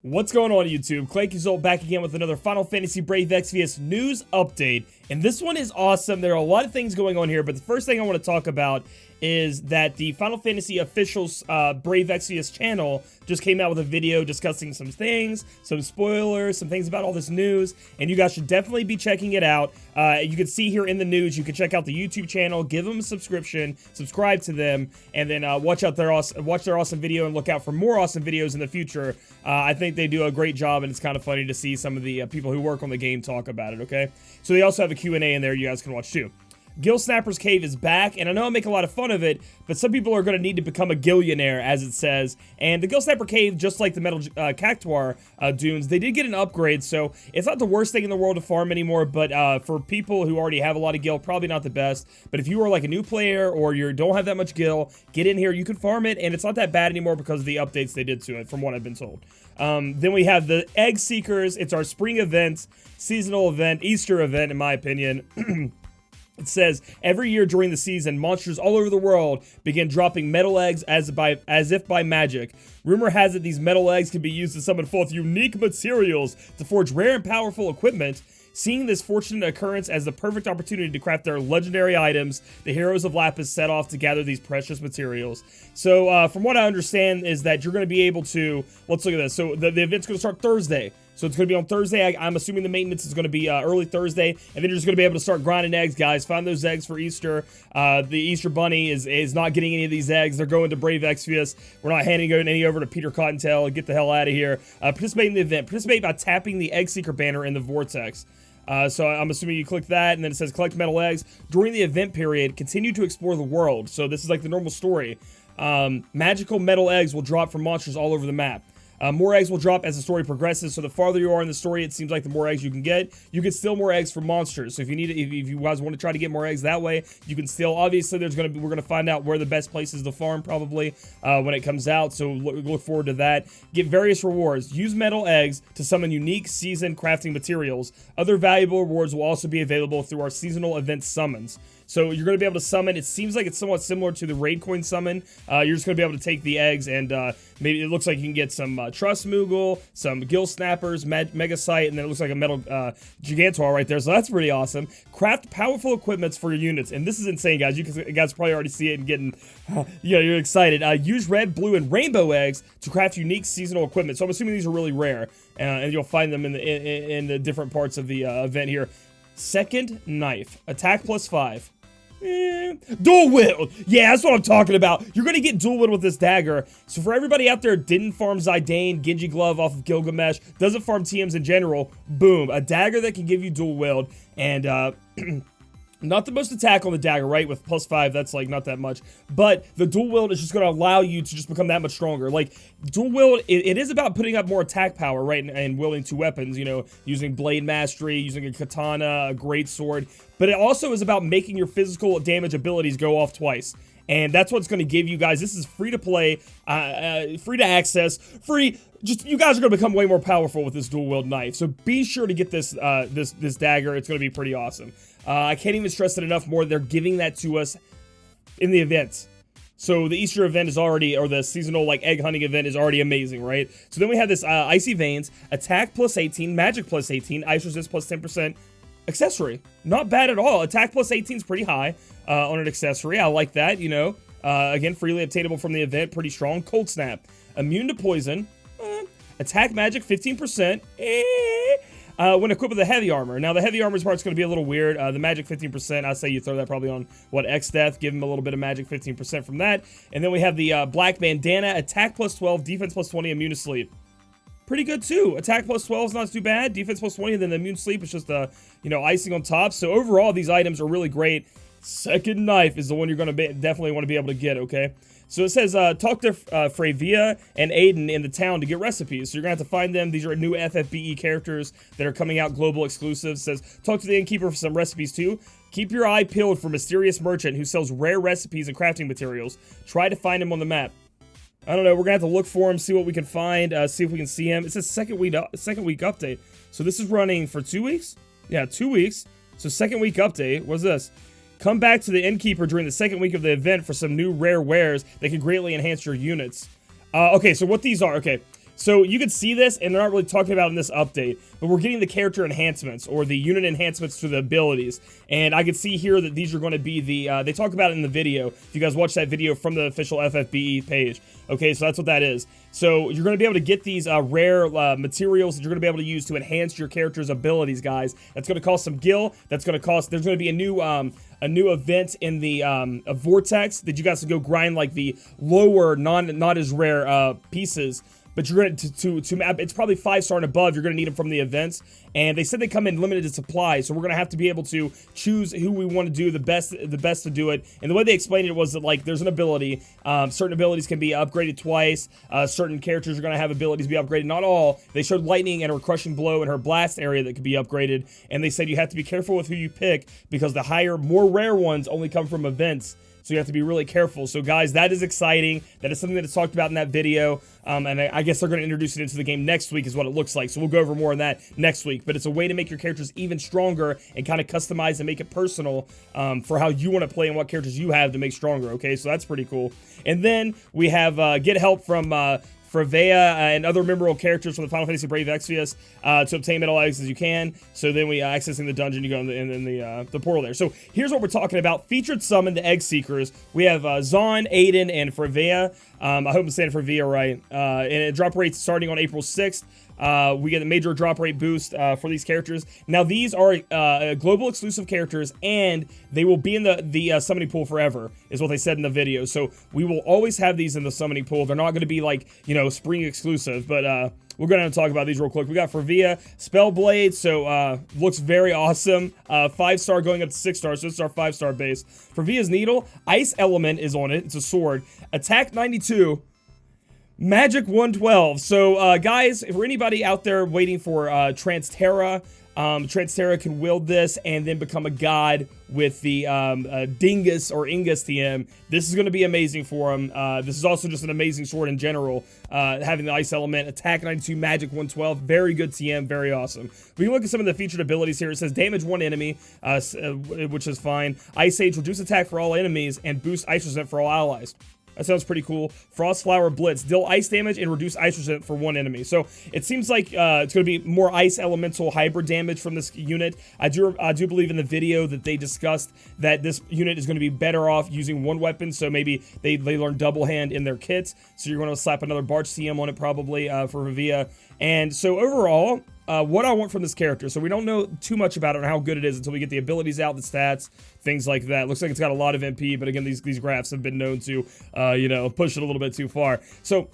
What's going on YouTube? Clankyzolt back again with another Final Fantasy Brave Exvius news update. And this one is awesome. There are a lot of things going on here, but the first thing I want to talk about is that the Final Fantasy official's Brave Exvius channel just came out with a video discussing some things, some spoilers, some things about all this news, and you guys should definitely be checking it out. You can see here in the news, you can check out the YouTube channel, give them a subscription, subscribe to them, and then watch their awesome video and look out for more awesome videos in the future. I think they do a great job, and it's kind of funny to see some of the people who work on the game talk about it, okay? So they also have a Q&A in there you guys can watch too. Gil Snapper's Cave is back, and I know I make a lot of fun of it, but some people are going to need to become a Gillionaire, as it says. And the Gil Snapper Cave, just like the Metal Cactuar dunes, they did get an upgrade, so it's not the worst thing in the world to farm anymore, but for people who already have a lot of Gil, probably not the best. But if you are like a new player, or you don't have that much Gil, get in here, you can farm it, and it's not that bad anymore because of the updates they did to it, from what I've been told. Then we have the Egg Seekers. It's our spring event, seasonal event, Easter event, in my opinion. It says, every year during the season, monsters all over the world begin dropping metal eggs as if by magic. Rumor has it these metal eggs can be used to summon forth unique materials to forge rare and powerful equipment. Seeing this fortunate occurrence as the perfect opportunity to craft their legendary items, the heroes of Lapis set off to gather these precious materials. So, from what I understand is that you're going to be able to, let's look at this. So, the event's going to start Thursday. So it's going to be on Thursday. I'm assuming the maintenance is going to be early Thursday. And then you're just going to be able to start grinding eggs, guys. Find those eggs for Easter. The Easter Bunny is not getting any of these eggs. They're going to Brave Exvius. We're not handing any over to Peter Cottontail. Get the hell out of here. Participate in the event. Participate by tapping the Egg Seeker banner in the Vortex. So I'm assuming you click that, and then it says collect metal eggs. During the event period, continue to explore the world. So this is like the normal story. Magical metal eggs will drop from monsters all over the map. More eggs will drop as the story progresses, so the farther you are in the story, it seems like the more eggs you can get. You can steal more eggs from monsters, so if you guys want to try to get more eggs that way, you can steal. Obviously, we're gonna find out where the best place is to farm, probably, when it comes out, so look forward to that. Get various rewards. Use metal eggs to summon unique season crafting materials. Other valuable rewards will also be available through our seasonal event summons. So you're going to be able to summon. It seems like it's somewhat similar to the raid coin summon. You're just going to be able to take the eggs, and maybe it looks like you can get some Trust Moogle, some Gil Snappers, Megasite, and then it looks like a Metal Gigantor right there. So that's pretty awesome. Craft powerful equipments for your units, and this is insane, guys. You guys probably already see it and getting, you're excited. Use red, blue, and rainbow eggs to craft unique seasonal equipment. So I'm assuming these are really rare, and you'll find them in the different parts of the event here. Second Knife, attack +5. Dual wield. Yeah, that's what I'm talking about. You're gonna get dual wield with this dagger. So for everybody out there who didn't farm Zidane, Genji Glove off of Gilgamesh, doesn't farm TMs in general, boom, a dagger that can give you dual wield. And not the most attack on the dagger, right? With +5, that's like not that much. But the dual wield is just going to allow you to just become that much stronger. Like, dual wield, it is about putting up more attack power, right? And wielding two weapons, you know, using blade mastery, using a katana, a great sword. But it also is about making your physical damage abilities go off twice. And that's what's going to give you guys. This is free to play, free to access, free. Just, you guys are going to become way more powerful with this dual wield knife. So be sure to get this this dagger. It's going to be pretty awesome. I can't even stress it enough more. They're giving that to us in the event. So the Easter event is already, or the seasonal like egg hunting event is already amazing, right? So then we have this Icy Veins, attack +18, magic +18, ice resist +10%. Accessory, not bad at all. Attack +18 is pretty high on an accessory. I like that, you know. Again, freely obtainable from the event, pretty strong. Cold Snap, immune to poison. Attack magic 15%. When equipped with the heavy armor. Now, the heavy armor's part's going to be a little weird. The magic 15%, I'd say you throw that probably on, what, X-Death. Give him a little bit of magic 15% from that. And then we have the black bandana, attack +12, defense +20, immune to sleep. Pretty good too. Attack +12 is not too bad. Defense +20, and then the immune sleep is just you know, icing on top. So overall, these items are really great. Second Knife is the one you're going to definitely want to be able to get, okay? So it says, talk to Fravia and Aiden in the town to get recipes. So you're going to have to find them. These are new FFBE characters that are coming out, global exclusives. It says, talk to the innkeeper for some recipes too. Keep your eye peeled for mysterious merchant who sells rare recipes and crafting materials. Try to find him on the map. I don't know, we're going to have to look for him, see what we can find, see if we can see him. It says second week update. So this is running for 2 weeks? Yeah, 2 weeks. So second week update. What's this? Come back to the innkeeper during the second week of the event for some new rare wares that can greatly enhance your units. Okay, so what these are, okay. So you can see this, and they're not really talking about it in this update, but we're getting the character enhancements, or the unit enhancements to the abilities. And I can see here that these are going to be the, they talk about it in the video, if you guys watch that video from the official FFBE page. Okay, so that's what that is. So you're going to be able to get these rare materials that you're going to be able to use to enhance your character's abilities, guys. That's going to cost some gil. That's going to cost, there's going to be a new event in the a vortex that you guys can go grind like the lower, not as rare pieces. But you're going to map, it's probably 5-star and above, you're going to need them from the events. And they said they come in limited supply, so we're going to have to be able to choose who we want to do the best to do it. And the way they explained it was that, like, there's an ability, certain abilities can be upgraded twice, certain characters are going to have abilities be upgraded, not all. They showed lightning and her crushing blow in her blast area that could be upgraded, and they said you have to be careful with who you pick, because the higher, more rare ones only come from events. So you have to be really careful. So guys, that is exciting. That is something that is talked about in that video. And I guess they're going to introduce it into the game next week is what it looks like. So we'll go over more on that next week. But it's a way to make your characters even stronger and kind of customize and make it personal for how you want to play and what characters you have to make stronger. Okay, so that's pretty cool. And then we have get help from Frevea and other memorable characters from the Final Fantasy Brave Exvius to obtain metal eggs as you can. So then we accessing the dungeon, you go in the portal there. So here's what we're talking about. Featured summon the Egg Seekers. We have Zahn, Aiden, and Frevea. I hope I'm saying Frevea right. And it drop rates starting on April 6th. We get a major drop rate boost for these characters. Now these are global exclusive characters, and they will be in the summoning pool forever, is what they said in the video. So we will always have these in the summoning pool. They're not going to be like, you know, spring exclusive, but we're going to talk about these real quick. We got Frevea, Spellblade, so looks very awesome. 5-star going up to 6-star, so it's our 5-star base. Frevea's Needle, Ice Element is on it. It's a sword. Attack 92. Magic 112. So, guys, for anybody out there waiting for Transterra, Transterra can wield this and then become a god with the Dingus or Ingus TM. This is going to be amazing for him. This is also just an amazing sword in general. Having the Ice Element, Attack 92, Magic 112. Very good TM, very awesome. We can look at some of the featured abilities here. It says damage one enemy, which is fine. Ice Age, reduce attack for all enemies and boost ice resistance for all allies. That sounds pretty cool. Frostflower Blitz. Deal ice damage and reduce ice resistance for one enemy. So it seems like it's going to be more ice elemental hybrid damage from this unit. I do believe in the video that they discussed that this unit is going to be better off using one weapon. So maybe they learn double hand in their kits. So you're going to slap another Barch CM on it probably for Revia. And so overall, what I want from this character. So we don't know too much about it and how good it is until we get the abilities out, the stats, things like that. Looks like it's got a lot of MP, but again, these graphs have been known to, you know, push it a little bit too far. So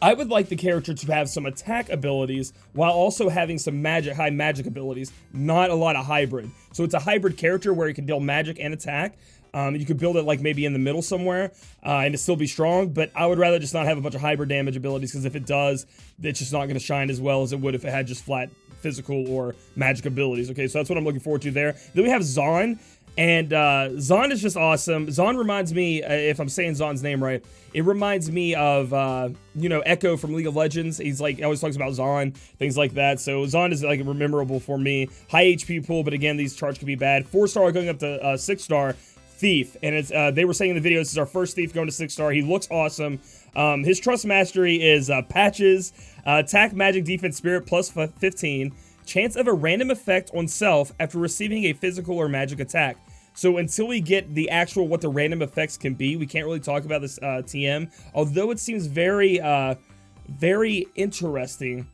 I would like the character to have some attack abilities while also having some high magic abilities, not a lot of hybrid. So it's a hybrid character where you can deal magic and attack. You could build it like maybe in the middle somewhere and it still be strong, but I would rather just not have a bunch of hybrid damage abilities, because if it does, it's just not going to shine as well as it would if it had just flat physical or magic abilities. Okay, so that's what I'm looking forward to there. Then we have Zahn, and Zahn is just awesome. Zahn reminds me, if I'm saying Zahn's name right, it reminds me of, you know, Echo from League of Legends. He's like, always talks about Zahn, things like that. So Zahn is like memorable for me. High HP pool, but again, these charts could be bad. 4-star going up to 6-star. Thief, and it's they were saying in the video this is our first Thief going to 6-star. He looks awesome. His trust mastery is patches, attack, magic, defense, spirit plus 15, chance of a random effect on self after receiving a physical or magic attack. So until we get the actual what the random effects can be, we can't really talk about this TM, although it seems very very interesting,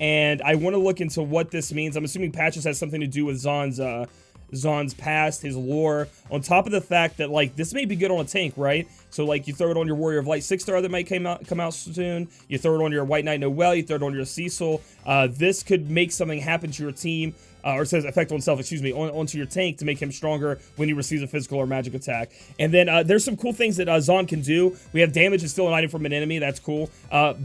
and I want to look into what this means. I'm assuming patches has something to do with Zahn's past, his lore, on top of the fact that, like, this may be good on a tank, right? So, like, you throw it on your Warrior of Light 6-star that might come out soon. You throw it on your White Knight Noel. You throw it on your Cecil. This could make something happen to your team, or it says effect on self, excuse me, onto your tank to make him stronger when he receives a physical or magic attack. And then there's some cool things that Zahn can do. We have damage is still an item from an enemy. That's cool.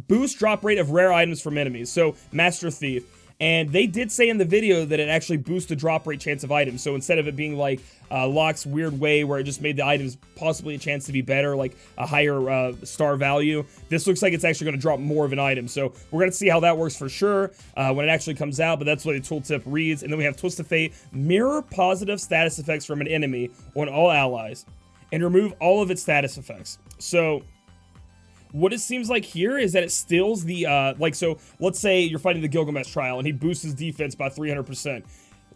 Boost drop rate of rare items from enemies. So, Master Thief. And they did say in the video that it actually boosts the drop rate chance of items. So instead of it being like Locke's weird way where it just made the items possibly a chance to be better, like a higher star value, this looks like it's actually going to drop more of an item. So we're going to see how that works for sure when it actually comes out, but that's what the tooltip reads. And then we have Twist of Fate, mirror positive status effects from an enemy on all allies and remove all of its status effects. So what it seems like here is that it stills the, like, so let's say you're fighting the Gilgamesh trial and he boosts his defense by 300%.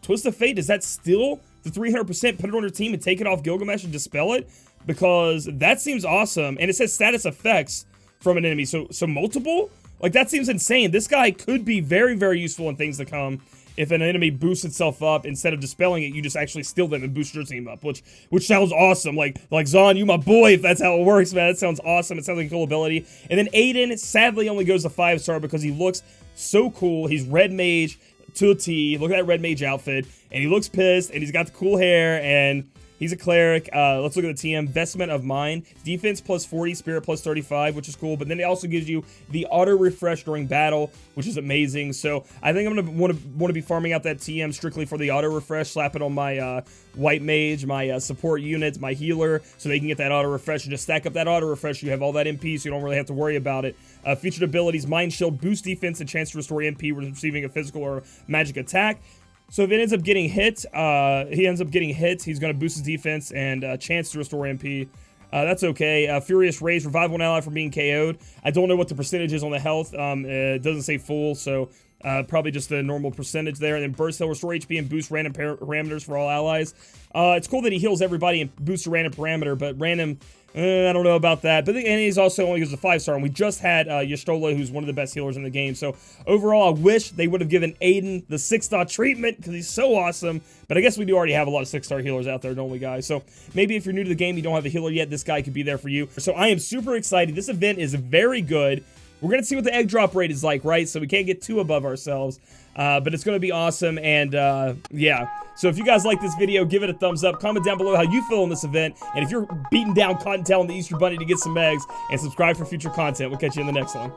Twist of Fate, does that still the 300%, put it on your team and take it off Gilgamesh and dispel it? Because that seems awesome. And it says status effects from an enemy. So multiple? Like, that seems insane. This guy could be very, very useful in things to come. If an enemy boosts itself up, instead of dispelling it, you just actually steal them and boost your team up, which sounds awesome. Like Zon, you my boy, if that's how it works, man. That sounds awesome. It sounds like a cool ability. And then Aiden, sadly, only goes to 5-star because he looks so cool. He's red mage to a T. Look at that red mage outfit. And he looks pissed, and he's got the cool hair, and he's a cleric. Let's look at the TM. Vestment of Mind. Defense plus 40, spirit plus 35, which is cool. But then it also gives you the auto refresh during battle, which is amazing. So I think I'm gonna want to be farming out that TM strictly for the auto refresh. Slap it on my white mage, my support units, my healer, so they can get that auto refresh and just stack up that auto refresh. You have all that MP, so you don't really have to worry about it. Featured abilities: Mind Shield, boost defense, and chance to restore MP when receiving a physical or magic attack. So if it ends up getting hit, he's going to boost his defense and chance to restore MP. That's okay. Furious Rage, revive one ally from being KO'd. I don't know what the percentage is on the health. It doesn't say full, so probably just the normal percentage there. And then Burst Heal, restore HP and boost random parameters for all allies. It's cool that he heals everybody and boosts a random parameter, but random... I don't know about that, but and he's also only goes to 5-star, and we just had Y'shtola, who's one of the best healers in the game. So overall, I wish they would have given Aiden the 6-star treatment because he's so awesome. But I guess we do already have a lot of 6-star healers out there, don't we, guys? So maybe if you're new to the game, you don't have a healer yet, this guy could be there for you. So I am super excited. This event is very good. We're going to see what the egg drop rate is like, right? So we can't get too above ourselves. But it's going to be awesome, and yeah. So if you guys like this video, give it a thumbs up. Comment down below how you feel in this event. And if you're beating down Cottontail and the Easter Bunny to get some eggs, and subscribe for future content. We'll catch you in the next one.